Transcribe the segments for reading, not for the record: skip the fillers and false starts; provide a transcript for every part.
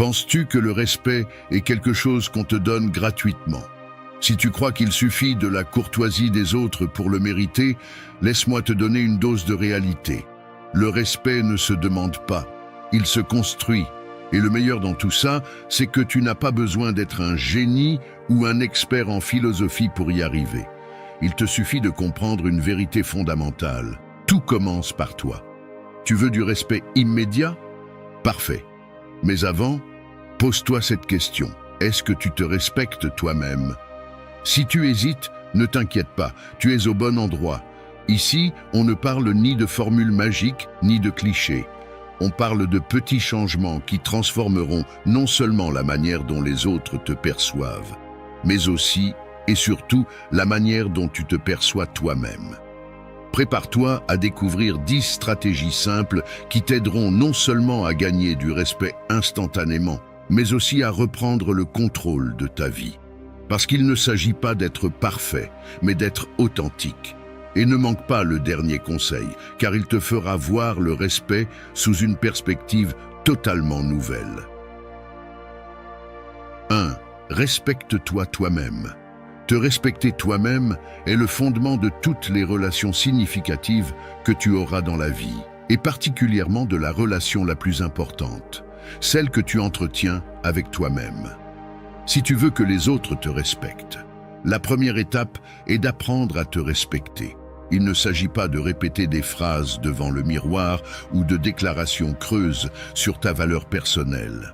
Penses-tu que le respect est quelque chose qu'on te donne gratuitement? Si tu crois qu'il suffit de la courtoisie des autres pour le mériter, laisse-moi te donner une dose de réalité. Le respect ne se demande pas, il se construit. Et le meilleur dans tout ça, c'est que tu n'as pas besoin d'être un génie ou un expert en philosophie pour y arriver. Il te suffit de comprendre une vérité fondamentale. Tout commence par toi. Tu veux du respect immédiat? Parfait. Mais avant, pose-toi cette question. Est-ce que tu te respectes toi-même? Si tu hésites, ne t'inquiète pas, tu es au bon endroit. Ici, on ne parle ni de formules magiques, ni de clichés. On parle de petits changements qui transformeront non seulement la manière dont les autres te perçoivent, mais aussi et surtout la manière dont tu te perçois toi-même. Prépare-toi à découvrir 10 stratégies simples qui t'aideront non seulement à gagner du respect instantanément, mais aussi à reprendre le contrôle de ta vie. Parce qu'il ne s'agit pas d'être parfait, mais d'être authentique. Et ne manque pas le dernier conseil, car il te fera voir le respect sous une perspective totalement nouvelle. 1. Respecte-toi toi-même. Te respecter toi-même est le fondement de toutes les relations significatives que tu auras dans la vie, et particulièrement de la relation la plus importante, celle que tu entretiens avec toi-même. Si tu veux que les autres te respectent, la première étape est d'apprendre à te respecter. Il ne s'agit pas de répéter des phrases devant le miroir ou de déclarations creuses sur ta valeur personnelle.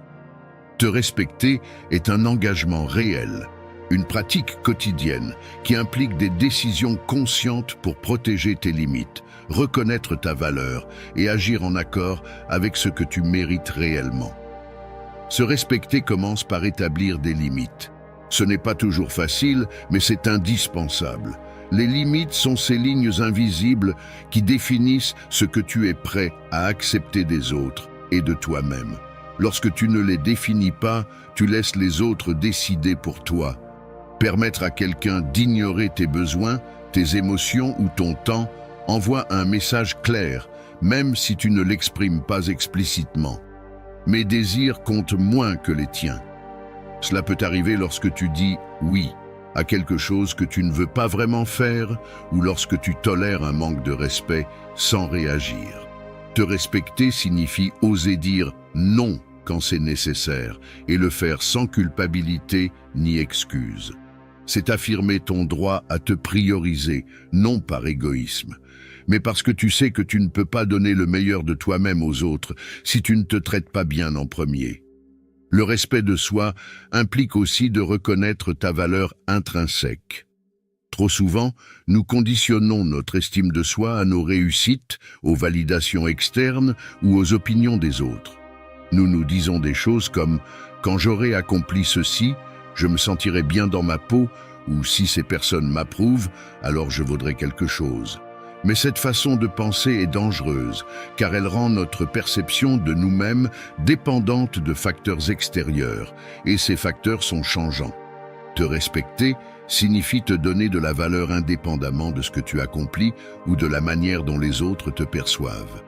Te respecter est un engagement réel, une pratique quotidienne qui implique des décisions conscientes pour protéger tes limites, reconnaître ta valeur et agir en accord avec ce que tu mérites réellement. Se respecter commence par établir des limites. Ce n'est pas toujours facile, mais c'est indispensable. Les limites sont ces lignes invisibles qui définissent ce que tu es prêt à accepter des autres et de toi-même. Lorsque tu ne les définis pas, tu laisses les autres décider pour toi. Permettre à quelqu'un d'ignorer tes besoins, tes émotions ou ton temps envoie un message clair, même si tu ne l'exprimes pas explicitement. Mes désirs comptent moins que les tiens. Cela peut arriver lorsque tu dis « oui » à quelque chose que tu ne veux pas vraiment faire ou lorsque tu tolères un manque de respect sans réagir. Te respecter signifie oser dire « non » quand c'est nécessaire et le faire sans culpabilité ni excuse. C'est affirmer ton droit à te prioriser, non par égoïsme, mais parce que tu sais que tu ne peux pas donner le meilleur de toi-même aux autres si tu ne te traites pas bien en premier. Le respect de soi implique aussi de reconnaître ta valeur intrinsèque. Trop souvent, nous conditionnons notre estime de soi à nos réussites, aux validations externes ou aux opinions des autres. Nous nous disons des choses comme « quand j'aurai accompli ceci, je me sentirai bien dans ma peau » ou « si ces personnes m'approuvent, alors je vaudrai quelque chose ». Mais cette façon de penser est dangereuse, car elle rend notre perception de nous-mêmes dépendante de facteurs extérieurs, et ces facteurs sont changeants. Te respecter signifie te donner de la valeur indépendamment de ce que tu accomplis ou de la manière dont les autres te perçoivent.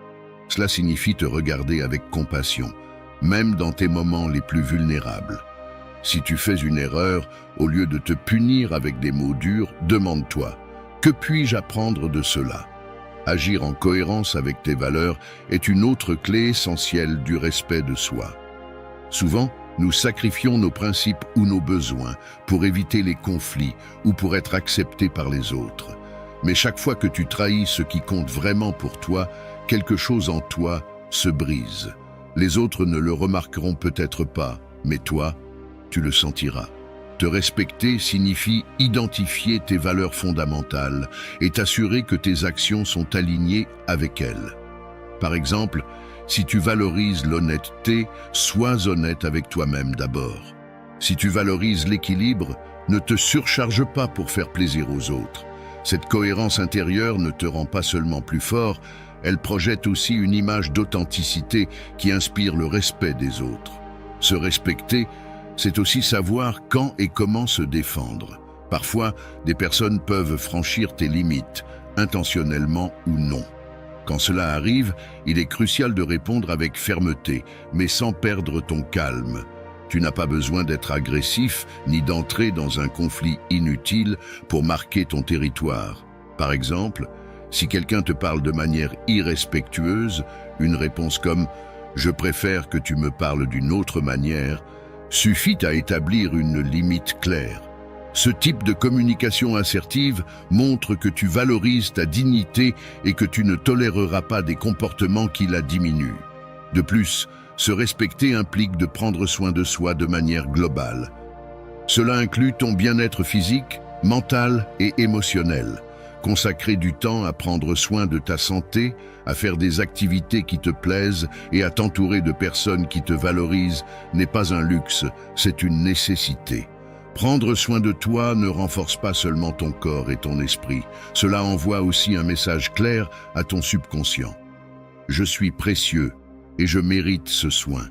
Cela signifie te regarder avec compassion, même dans tes moments les plus vulnérables. Si tu fais une erreur, au lieu de te punir avec des mots durs, demande-toi: que puis-je apprendre de cela? Agir en cohérence avec tes valeurs est une autre clé essentielle du respect de soi. Souvent, nous sacrifions nos principes ou nos besoins pour éviter les conflits ou pour être acceptés par les autres. Mais chaque fois que tu trahis ce qui compte vraiment pour toi, quelque chose en toi se brise. Les autres ne le remarqueront peut-être pas, mais toi, tu le sentiras. Te respecter signifie identifier tes valeurs fondamentales et t'assurer que tes actions sont alignées avec elles. Par exemple, si tu valorises l'honnêteté, sois honnête avec toi-même d'abord. Si tu valorises l'équilibre, ne te surcharge pas pour faire plaisir aux autres. Cette cohérence intérieure ne te rend pas seulement plus fort, elle projette aussi une image d'authenticité qui inspire le respect des autres. Se respecter, c'est aussi savoir quand et comment se défendre. Parfois, des personnes peuvent franchir tes limites, intentionnellement ou non. Quand cela arrive, il est crucial de répondre avec fermeté, mais sans perdre ton calme. Tu n'as pas besoin d'être agressif ni d'entrer dans un conflit inutile pour marquer ton territoire. Par exemple, si quelqu'un te parle de manière irrespectueuse, une réponse comme « Je préfère que tu me parles d'une autre manière » suffit à établir une limite claire. Ce type de communication assertive montre que tu valorises ta dignité et que tu ne toléreras pas des comportements qui la diminuent. De plus, se respecter implique de prendre soin de soi de manière globale. Cela inclut ton bien-être physique, mental et émotionnel. Consacrer du temps à prendre soin de ta santé, à faire des activités qui te plaisent et à t'entourer de personnes qui te valorisent n'est pas un luxe, c'est une nécessité. Prendre soin de toi ne renforce pas seulement ton corps et ton esprit, cela envoie aussi un message clair à ton subconscient. Je suis précieux et je mérite ce soin.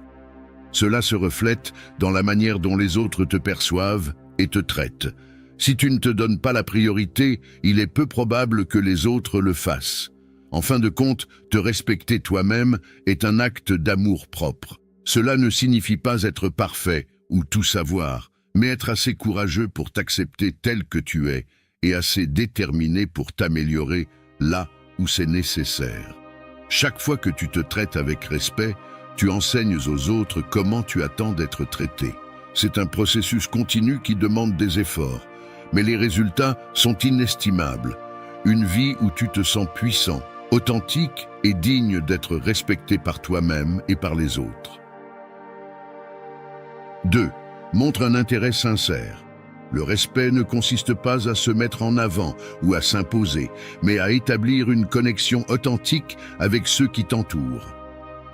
Cela se reflète dans la manière dont les autres te perçoivent et te traitent. Si tu ne te donnes pas la priorité, il est peu probable que les autres le fassent. En fin de compte, te respecter toi-même est un acte d'amour-propre. Cela ne signifie pas être parfait ou tout savoir, mais être assez courageux pour t'accepter tel que tu es et assez déterminé pour t'améliorer là où c'est nécessaire. Chaque fois que tu te traites avec respect, tu enseignes aux autres comment tu attends d'être traité. C'est un processus continu qui demande des efforts, mais les résultats sont inestimables. Une vie où tu te sens puissant, authentique et digne d'être respecté par toi-même et par les autres. 2. Montre un intérêt sincère. Le respect ne consiste pas à se mettre en avant ou à s'imposer, mais à établir une connexion authentique avec ceux qui t'entourent.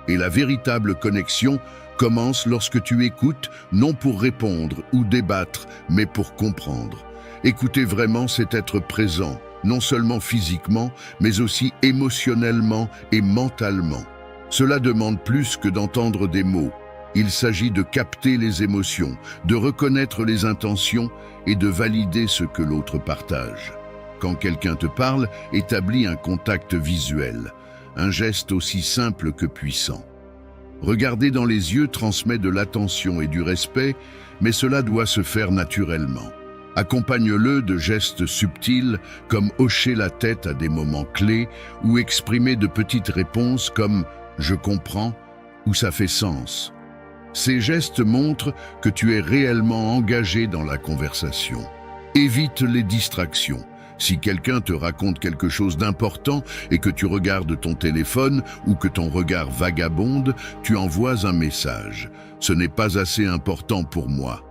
Et la véritable connexion commence lorsque tu écoutes, non pour répondre ou débattre, mais pour comprendre. Écouter vraiment, c'est être présent, non seulement physiquement, mais aussi émotionnellement et mentalement. Cela demande plus que d'entendre des mots. Il s'agit de capter les émotions, de reconnaître les intentions et de valider ce que l'autre partage. Quand quelqu'un te parle, établis un contact visuel, un geste aussi simple que puissant. Regarder dans les yeux transmet de l'attention et du respect, mais cela doit se faire naturellement. Accompagne-le de gestes subtils comme hocher la tête à des moments clés ou exprimer de petites réponses comme « je comprends » ou « ça fait sens ». Ces gestes montrent que tu es réellement engagé dans la conversation. Évite les distractions. Si quelqu'un te raconte quelque chose d'important et que tu regardes ton téléphone ou que ton regard vagabonde, tu envoies un message. Ce n'est pas assez important pour moi.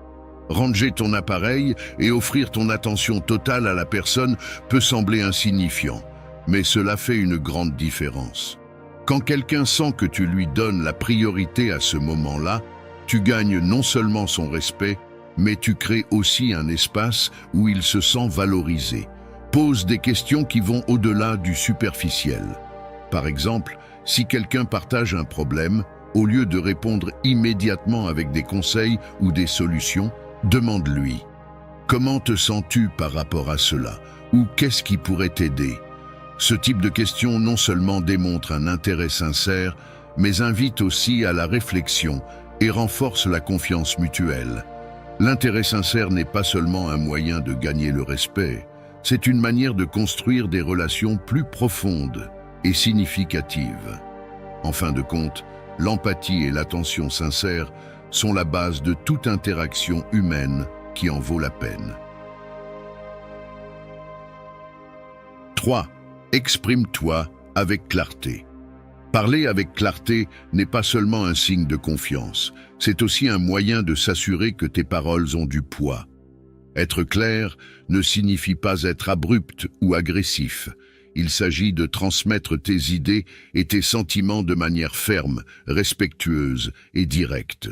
Ranger ton appareil et offrir ton attention totale à la personne peut sembler insignifiant, mais cela fait une grande différence. Quand quelqu'un sent que tu lui donnes la priorité à ce moment-là, tu gagnes non seulement son respect, mais tu crées aussi un espace où il se sent valorisé. Pose des questions qui vont au-delà du superficiel. Par exemple, si quelqu'un partage un problème, au lieu de répondre immédiatement avec des conseils ou des solutions, demande-lui « Comment te sens-tu par rapport à cela ?» ou « Qu'est-ce qui pourrait t'aider ?» Ce type de question non seulement démontre un intérêt sincère, mais invite aussi à la réflexion et renforce la confiance mutuelle. L'intérêt sincère n'est pas seulement un moyen de gagner le respect, c'est une manière de construire des relations plus profondes et significatives. En fin de compte, l'empathie et l'attention sincère sont la base de toute interaction humaine qui en vaut la peine. 3. Exprime-toi avec clarté. Parler avec clarté n'est pas seulement un signe de confiance, c'est aussi un moyen de s'assurer que tes paroles ont du poids. Être clair ne signifie pas être abrupt ou agressif. Il s'agit de transmettre tes idées et tes sentiments de manière ferme, respectueuse et directe.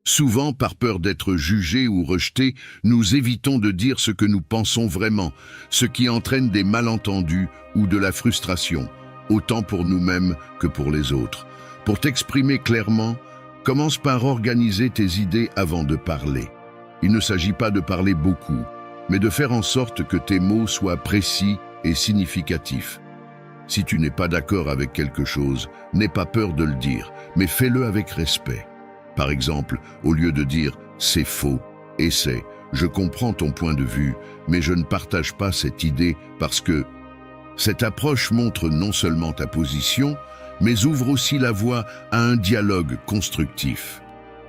Souvent, par peur d'être jugés ou rejetés, nous évitons de dire ce que nous pensons vraiment, ce qui entraîne des malentendus ou de la frustration, autant pour nous-mêmes que pour les autres. Pour t'exprimer clairement, commence par organiser tes idées avant de parler. Il ne s'agit pas de parler beaucoup, mais de faire en sorte que tes mots soient précis et significatifs. Si tu n'es pas d'accord avec quelque chose, n'aie pas peur de le dire, mais fais-le avec respect. Par exemple, au lieu de dire « c'est faux », essaie « je comprends ton point de vue, mais je ne partage pas cette idée parce que… » Cette approche montre non seulement ta position, mais ouvre aussi la voie à un dialogue constructif.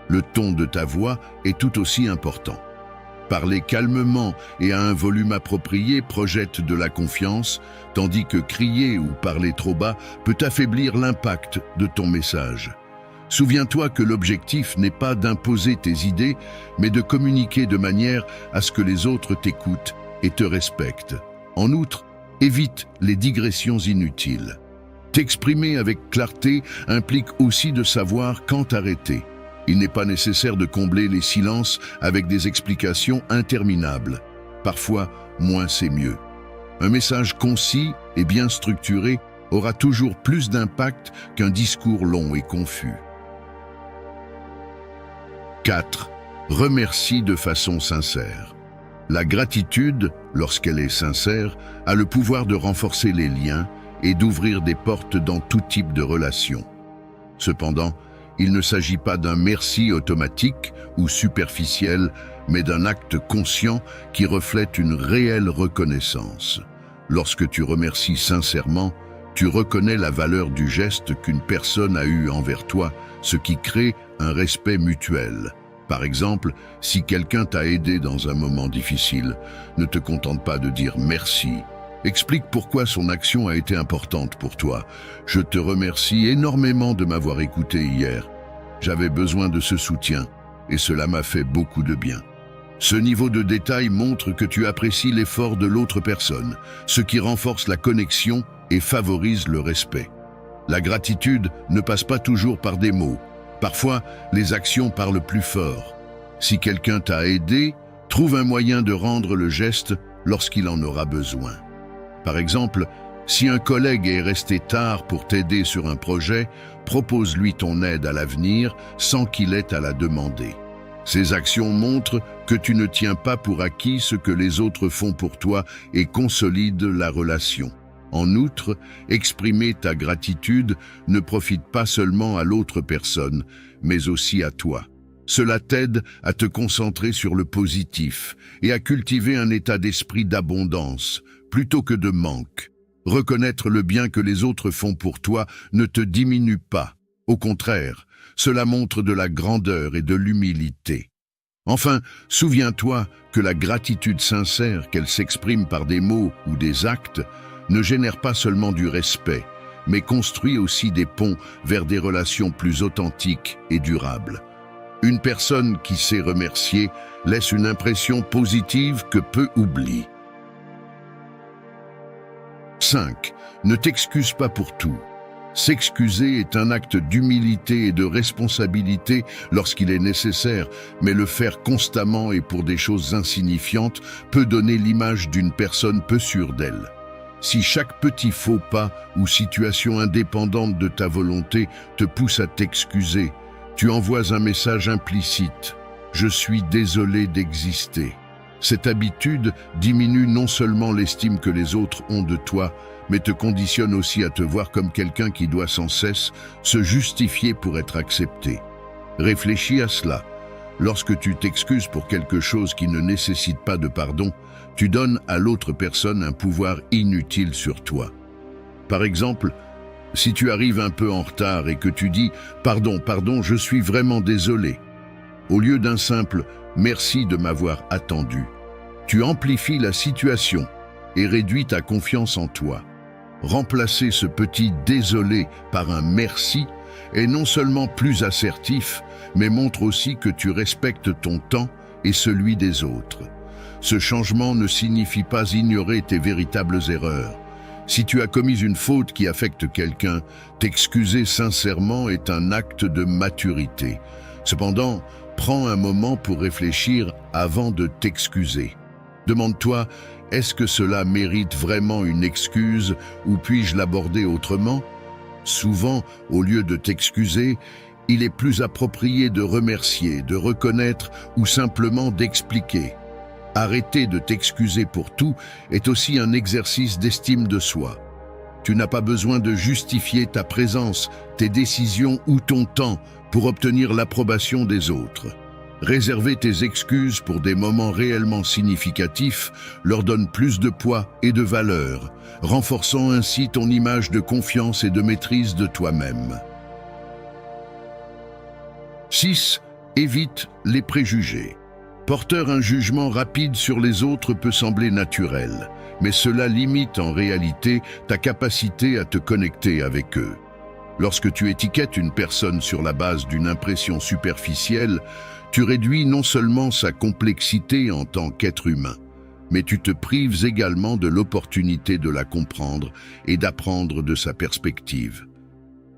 Le ton de ta voix est tout aussi important. Parler calmement et à un volume approprié projette de la confiance, tandis que crier ou parler trop bas peut affaiblir l'impact de ton message. Souviens-toi que l'objectif n'est pas d'imposer tes idées, mais de communiquer de manière à ce que les autres t'écoutent et te respectent. En outre, évite les digressions inutiles. T'exprimer avec clarté implique aussi de savoir quand arrêter. Il n'est pas nécessaire de combler les silences avec des explications interminables. Parfois, moins c'est mieux. Un message concis et bien structuré aura toujours plus d'impact qu'un discours long et confus. 4. Remercie de façon sincère. La gratitude, lorsqu'elle est sincère, a le pouvoir de renforcer les liens et d'ouvrir des portes dans tout type de relation. Cependant, il ne s'agit pas d'un merci automatique ou superficiel, mais d'un acte conscient qui reflète une réelle reconnaissance. Lorsque tu remercies sincèrement, tu reconnais la valeur du geste qu'une personne a eu envers toi, ce qui crée un respect mutuel. Par exemple, si quelqu'un t'a aidé dans un moment difficile, ne te contente pas de dire merci. Explique pourquoi son action a été importante pour toi. Je te remercie énormément de m'avoir écouté hier. J'avais besoin de ce soutien et cela m'a fait beaucoup de bien. Ce niveau de détail montre que tu apprécies l'effort de l'autre personne, ce qui renforce la connexion et favorise le respect. La gratitude ne passe pas toujours par des mots. Parfois, les actions parlent plus fort. Si quelqu'un t'a aidé, trouve un moyen de rendre le geste lorsqu'il en aura besoin. Par exemple, si un collègue est resté tard pour t'aider sur un projet, propose-lui ton aide à l'avenir sans qu'il ait à la demander. Ces actions montrent que tu ne tiens pas pour acquis ce que les autres font pour toi et consolident la relation. En outre, exprimer ta gratitude ne profite pas seulement à l'autre personne, mais aussi à toi. Cela t'aide à te concentrer sur le positif et à cultiver un état d'esprit d'abondance, plutôt que de manque. Reconnaître le bien que les autres font pour toi ne te diminue pas. Au contraire, cela montre de la grandeur et de l'humilité. Enfin, souviens-toi que la gratitude sincère, qu'elle s'exprime par des mots ou des actes, ne génère pas seulement du respect, mais construit aussi des ponts vers des relations plus authentiques et durables. Une personne qui sait remercier laisse une impression positive que peu oublient. 5. Ne t'excuse pas pour tout. S'excuser est un acte d'humilité et de responsabilité lorsqu'il est nécessaire, mais le faire constamment et pour des choses insignifiantes peut donner l'image d'une personne peu sûre d'elle. Si chaque petit faux pas ou situation indépendante de ta volonté te pousse à t'excuser, tu envoies un message implicite « Je suis désolé d'exister ». Cette habitude diminue non seulement l'estime que les autres ont de toi, mais te conditionne aussi à te voir comme quelqu'un qui doit sans cesse se justifier pour être accepté. Réfléchis à cela. Lorsque tu t'excuses pour quelque chose qui ne nécessite pas de pardon, tu donnes à l'autre personne un pouvoir inutile sur toi. Par exemple, si tu arrives un peu en retard et que tu dis « Pardon, je suis vraiment désolé », au lieu d'un simple « Merci de m'avoir attendu », tu amplifies la situation et réduis ta confiance en toi. Remplacer ce petit « désolé » par un « merci » est non seulement plus assertif, mais montre aussi que tu respectes ton temps et celui des autres. Ce changement ne signifie pas ignorer tes véritables erreurs. Si tu as commis une faute qui affecte quelqu'un, t'excuser sincèrement est un acte de maturité. Cependant, prends un moment pour réfléchir avant de t'excuser. Demande-toi, est-ce que cela mérite vraiment une excuse ou puis-je l'aborder autrement? Souvent, au lieu de t'excuser, il est plus approprié de remercier, de reconnaître ou simplement d'expliquer. Arrêter de t'excuser pour tout est aussi un exercice d'estime de soi. Tu n'as pas besoin de justifier ta présence, tes décisions ou ton temps pour obtenir l'approbation des autres. Réserver tes excuses pour des moments réellement significatifs leur donne plus de poids et de valeur, renforçant ainsi ton image de confiance et de maîtrise de toi-même. 6. Évite les préjugés. Porteur un jugement rapide sur les autres peut sembler naturel, mais cela limite en réalité ta capacité à te connecter avec eux. Lorsque tu étiquettes une personne sur la base d'une impression superficielle, tu réduis non seulement sa complexité en tant qu'être humain, mais tu te prives également de l'opportunité de la comprendre et d'apprendre de sa perspective.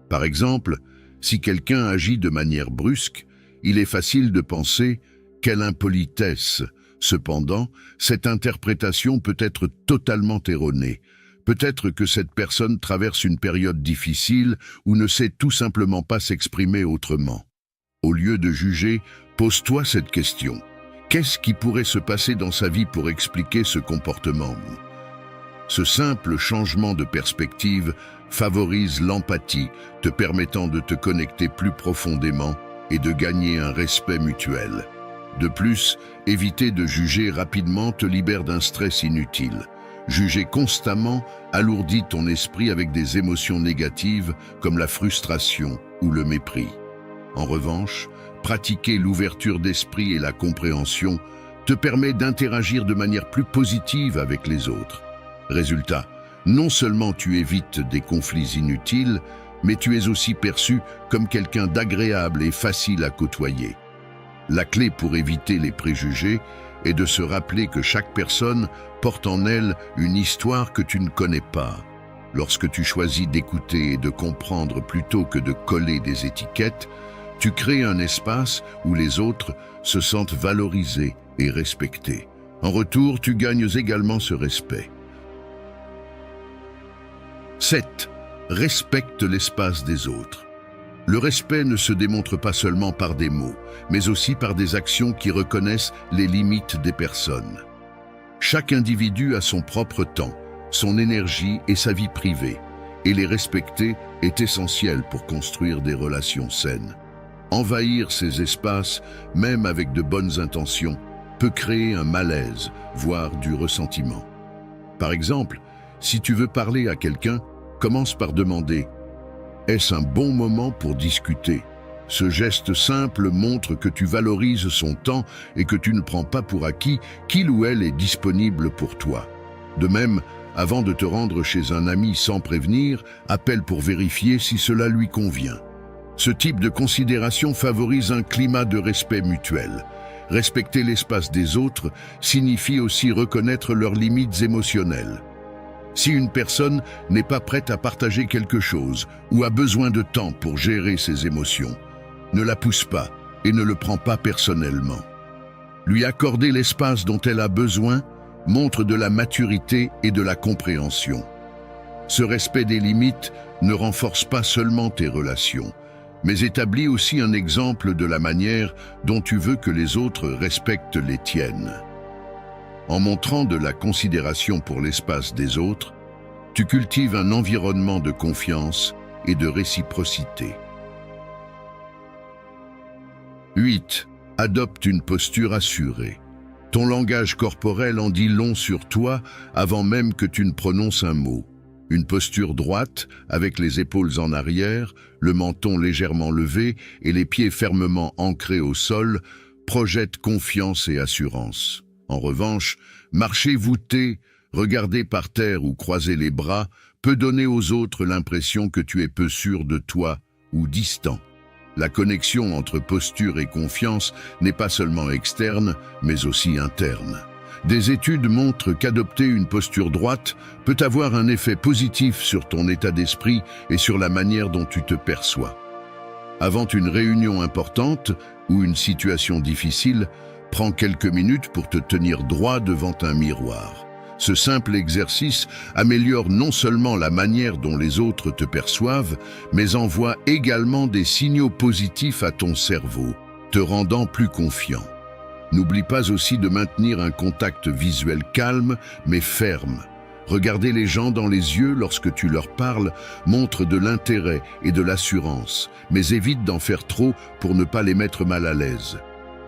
Par exemple, si quelqu'un agit de manière brusque, il est facile de penser « quelle impolitesse ». Cependant, cette interprétation peut être totalement erronée. Peut-être que cette personne traverse une période difficile ou ne sait tout simplement pas s'exprimer autrement. Au lieu de juger, pose-toi cette question. Qu'est-ce qui pourrait se passer dans sa vie pour expliquer ce comportement? Ce simple changement de perspective favorise l'empathie, te permettant de te connecter plus profondément et de gagner un respect mutuel. De plus, éviter de juger rapidement te libère d'un stress inutile. Juger constamment alourdit ton esprit avec des émotions négatives comme la frustration ou le mépris. En revanche, pratiquer l'ouverture d'esprit et la compréhension te permet d'interagir de manière plus positive avec les autres. Résultat, non seulement tu évites des conflits inutiles, mais tu es aussi perçu comme quelqu'un d'agréable et facile à côtoyer. La clé pour éviter les préjugés est de se rappeler que chaque personne porte en elle une histoire que tu ne connais pas. Lorsque tu choisis d'écouter et de comprendre plutôt que de coller des étiquettes, tu crées un espace où les autres se sentent valorisés et respectés. En retour, tu gagnes également ce respect. 7. Respecte l'espace des autres. Le respect ne se démontre pas seulement par des mots, mais aussi par des actions qui reconnaissent les limites des personnes. Chaque individu a son propre temps, son énergie et sa vie privée, et les respecter est essentiel pour construire des relations saines. Envahir ces espaces, même avec de bonnes intentions, peut créer un malaise, voire du ressentiment. Par exemple, si tu veux parler à quelqu'un, commence par demander « Est-ce un bon moment pour discuter ?» Ce geste simple montre que tu valorises son temps et que tu ne prends pas pour acquis qu'il ou elle est disponible pour toi. De même, avant de te rendre chez un ami sans prévenir, appelle pour vérifier si cela lui convient. Ce type de considération favorise un climat de respect mutuel. Respecter l'espace des autres signifie aussi reconnaître leurs limites émotionnelles. Si une personne n'est pas prête à partager quelque chose ou a besoin de temps pour gérer ses émotions, ne la pousse pas et ne le prends pas personnellement. Lui accorder l'espace dont elle a besoin montre de la maturité et de la compréhension. Ce respect des limites ne renforce pas seulement tes relations, mais établit aussi un exemple de la manière dont tu veux que les autres respectent les tiennes. En montrant de la considération pour l'espace des autres, tu cultives un environnement de confiance et de réciprocité. 8. Adopte une posture assurée. Ton langage corporel en dit long sur toi avant même que tu ne prononces un mot. Une posture droite, avec les épaules en arrière, le menton légèrement levé et les pieds fermement ancrés au sol, projette confiance et assurance. En revanche, marcher voûté, regarder par terre ou croiser les bras peut donner aux autres l'impression que tu es peu sûr de toi ou distant. La connexion entre posture et confiance n'est pas seulement externe, mais aussi interne. Des études montrent qu'adopter une posture droite peut avoir un effet positif sur ton état d'esprit et sur la manière dont tu te perçois. Avant une réunion importante ou une situation difficile, prends quelques minutes pour te tenir droit devant un miroir. Ce simple exercice améliore non seulement la manière dont les autres te perçoivent, mais envoie également des signaux positifs à ton cerveau, te rendant plus confiant. N'oublie pas aussi de maintenir un contact visuel calme mais ferme. Regarder les gens dans les yeux lorsque tu leur parles montre de l'intérêt et de l'assurance, mais évite d'en faire trop pour ne pas les mettre mal à l'aise.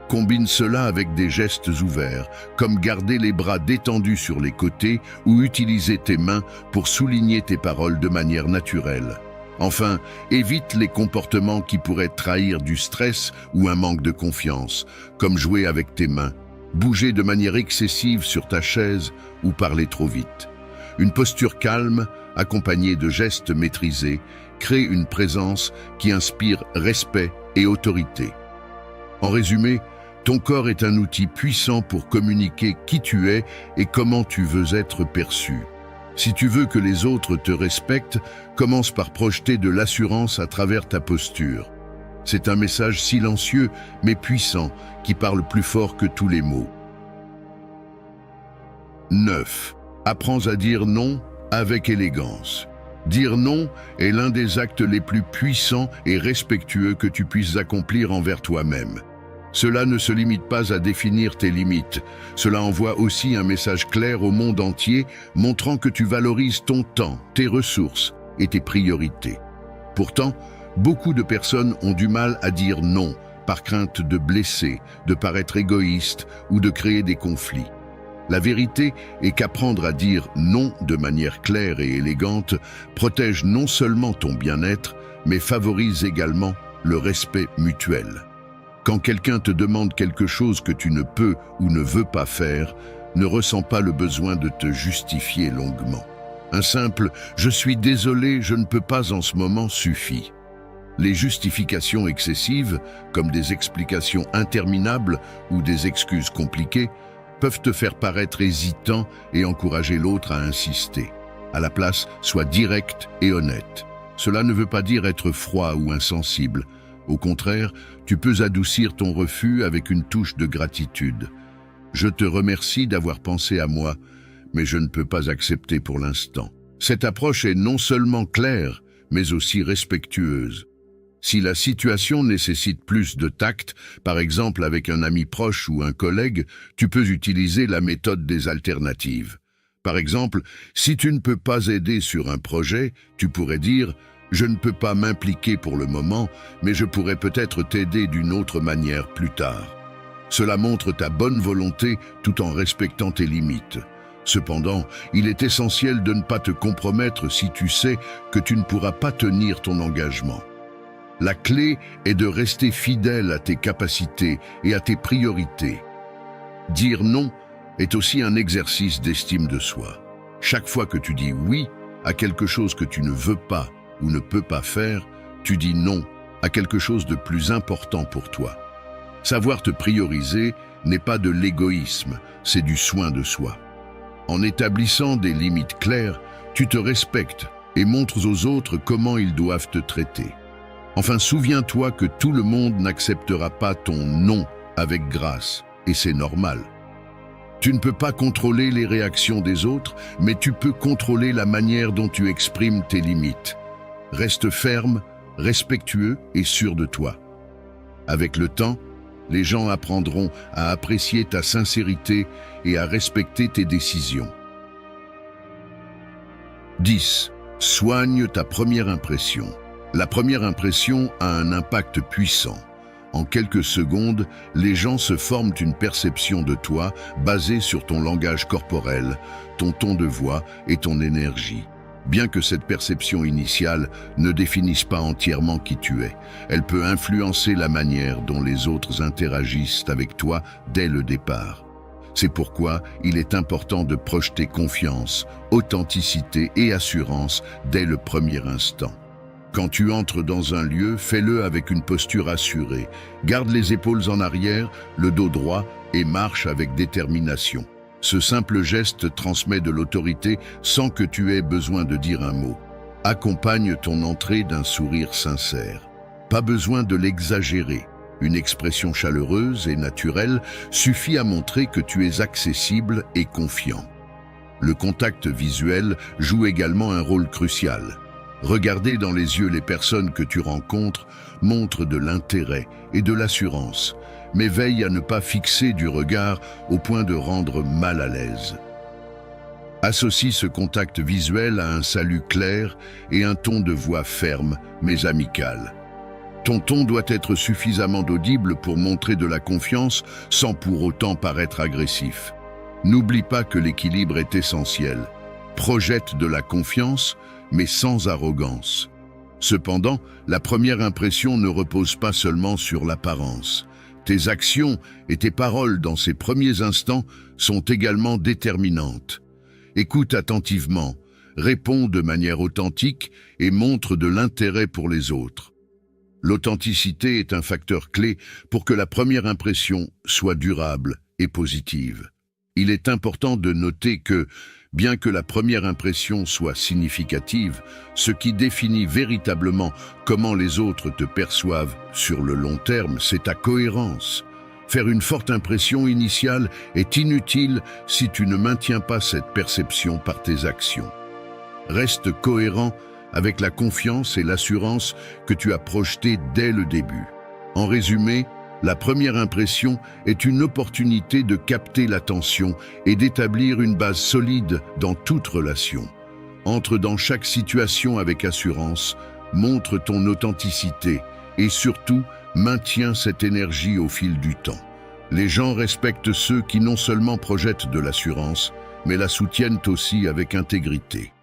Combine cela avec des gestes ouverts, comme garder les bras détendus sur les côtés ou utiliser tes mains pour souligner tes paroles de manière naturelle. Enfin, évite les comportements qui pourraient trahir du stress ou un manque de confiance, comme jouer avec tes mains, bouger de manière excessive sur ta chaise ou parler trop vite. Une posture calme, accompagnée de gestes maîtrisés, crée une présence qui inspire respect et autorité. En résumé, ton corps est un outil puissant pour communiquer qui tu es et comment tu veux être perçu. Si tu veux que les autres te respectent, commence par projeter de l'assurance à travers ta posture. C'est un message silencieux mais puissant qui parle plus fort que tous les mots. 9. Apprends à dire non avec élégance. Dire non est l'un des actes les plus puissants et respectueux que tu puisses accomplir envers toi-même. Cela ne se limite pas à définir tes limites. Cela envoie aussi un message clair au monde entier, montrant que tu valorises ton temps, tes ressources et tes priorités. Pourtant, beaucoup de personnes ont du mal à dire non, par crainte de blesser, de paraître égoïste ou de créer des conflits. La vérité est qu'apprendre à dire non de manière claire et élégante protège non seulement ton bien-être, mais favorise également le respect mutuel. Quand quelqu'un te demande quelque chose que tu ne peux ou ne veux pas faire, ne ressens pas le besoin de te justifier longuement. Un simple « je suis désolé, je ne peux pas en ce moment » suffit. Les justifications excessives, comme des explications interminables ou des excuses compliquées, peuvent te faire paraître hésitant et encourager l'autre à insister. À la place, sois direct et honnête. Cela ne veut pas dire être froid ou insensible. Au contraire, tu peux adoucir ton refus avec une touche de gratitude. Je te remercie d'avoir pensé à moi, mais je ne peux pas accepter pour l'instant. Cette approche est non seulement claire, mais aussi respectueuse. Si la situation nécessite plus de tact, par exemple avec un ami proche ou un collègue, tu peux utiliser la méthode des alternatives. Par exemple, si tu ne peux pas aider sur un projet, tu pourrais dire « Je ne peux pas m'impliquer pour le moment, mais je pourrais peut-être t'aider d'une autre manière plus tard ». Cela montre ta bonne volonté tout en respectant tes limites. Cependant, il est essentiel de ne pas te compromettre si tu sais que tu ne pourras pas tenir ton engagement. La clé est de rester fidèle à tes capacités et à tes priorités. Dire non est aussi un exercice d'estime de soi. Chaque fois que tu dis oui à quelque chose que tu ne veux pas ou ne peux pas faire, tu dis non à quelque chose de plus important pour toi. Savoir te prioriser n'est pas de l'égoïsme, c'est du soin de soi. En établissant des limites claires, tu te respectes et montres aux autres comment ils doivent te traiter. Enfin, souviens-toi que tout le monde n'acceptera pas ton non avec grâce, et c'est normal. Tu ne peux pas contrôler les réactions des autres, mais tu peux contrôler la manière dont tu exprimes tes limites. Reste ferme, respectueux et sûr de toi. Avec le temps, les gens apprendront à apprécier ta sincérité et à respecter tes décisions. 10. Soigne ta première impression. La première impression a un impact puissant. En quelques secondes, les gens se forment une perception de toi basée sur ton langage corporel, ton ton de voix et ton énergie. Bien que cette perception initiale ne définisse pas entièrement qui tu es, elle peut influencer la manière dont les autres interagissent avec toi dès le départ. C'est pourquoi il est important de projeter confiance, authenticité et assurance dès le premier instant. Quand tu entres dans un lieu, fais-le avec une posture assurée. Garde les épaules en arrière, le dos droit et marche avec détermination. Ce simple geste transmet de l'autorité sans que tu aies besoin de dire un mot. Accompagne ton entrée d'un sourire sincère. Pas besoin de l'exagérer. Une expression chaleureuse et naturelle suffit à montrer que tu es accessible et confiant. Le contact visuel joue également un rôle crucial. Regarder dans les yeux les personnes que tu rencontres montre de l'intérêt et de l'assurance, mais veille à ne pas fixer du regard au point de rendre mal à l'aise. Associe ce contact visuel à un salut clair et un ton de voix ferme mais amical. Ton ton doit être suffisamment audible pour montrer de la confiance sans pour autant paraître agressif. N'oublie pas que l'équilibre est essentiel. Projette de la confiance, mais sans arrogance. Cependant, la première impression ne repose pas seulement sur l'apparence. Tes actions et tes paroles dans ces premiers instants sont également déterminantes. Écoute attentivement, réponds de manière authentique et montre de l'intérêt pour les autres. L'authenticité est un facteur clé pour que la première impression soit durable et positive. Il est important de noter que, bien que la première impression soit significative, ce qui définit véritablement comment les autres te perçoivent sur le long terme, c'est ta cohérence. Faire une forte impression initiale est inutile si tu ne maintiens pas cette perception par tes actions. Reste cohérent avec la confiance et l'assurance que tu as projetées dès le début. En résumé, la première impression est une opportunité de capter l'attention et d'établir une base solide dans toute relation. Entre dans chaque situation avec assurance, montre ton authenticité et surtout, maintiens cette énergie au fil du temps. Les gens respectent ceux qui non seulement projettent de l'assurance, mais la soutiennent aussi avec intégrité.